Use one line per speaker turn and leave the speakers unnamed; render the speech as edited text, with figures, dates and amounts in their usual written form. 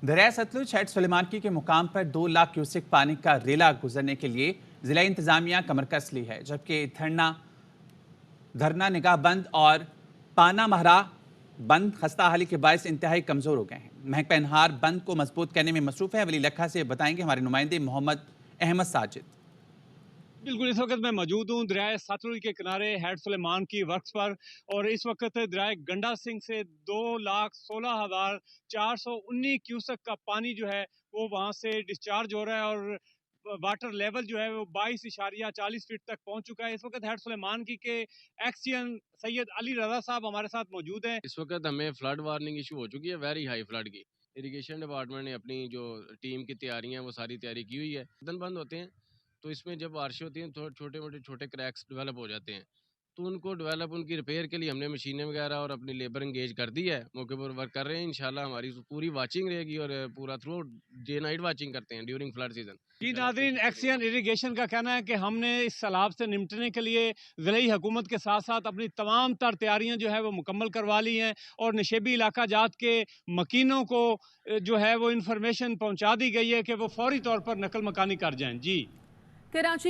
दरिया सतलुज हेड सुलेमानकी के मुकाम पर 2 लाख क्यूसेक पानी का रेला गुजरने के लिए जिला इंतजामिया कमरकस ली है, जबकि धरना निगाह बंद और पाना महरा बंद खस्ता हाली के बायस इंतहाई कमजोर हो गए हैं। महक पेनहार बंद को मजबूत करने में मसरूफ है। वली लखा से बताएंगे हमारे नुमाइंदे मोहम्मद अहमद साजिद।
बिल्कुल, इस वक्त मैं मौजूद हूँ दरियाए सतलुज के किनारे हेड सुलेमान की वर्क्स पर। और इस वक्त दरियाए गंडा सिंह से 2,16,419 क्यूसेक का पानी जो है वो वहाँ से डिस्चार्ज हो रहा है और वाटर लेवल जो है वो 22.40 फीट तक पहुंच चुका है। इस वक्त हेड सुलेमान की के एक्सियन सैयद अली रजा साहब हमारे साथ मौजूद हैं।
इस वक्त हमें फ्लड वार्निंग इशू हो चुकी है, वेरी हाई फ्लड की। इरिगेशन डिपार्टमेंट ने अपनी जो टीम की तैयारियां वो सारी तैयारी की हुई है। बदन बंद होते हैं तो इसमें जब बारिश होती हैं तो छोटे क्रैक्स डेवलप हो जाते हैं, तो उनको डेवलप उनकी रिपेयर के लिए हमने मशीनें वगैरह और अपनी लेबर इंगेज कर दी है। मौके पर वर्क कर रहे हैं। इंशाल्लाह हमारी पूरी वाचिंग रहेगी और पूरा थ्रू डे नाइट वाचिंग करते हैं ड्यूरिंग फ्लड सीजन।
जी नाज़रीन, एक्सियन इरिगेशन का कहना है कि हमने इस सैलाब से निपटने के लिए ज़िले हुकूमत के साथ साथ अपनी तमाम तर तैयारियाँ जो है वो मुकम्मल करवा ली हैं और नशेबी इलाका जात के मकीनों को जो है वो इंफॉर्मेशन पहुँचा दी गई है कि वो फौरी तौर पर नकल मकानी कर जाएँ। जी
कराची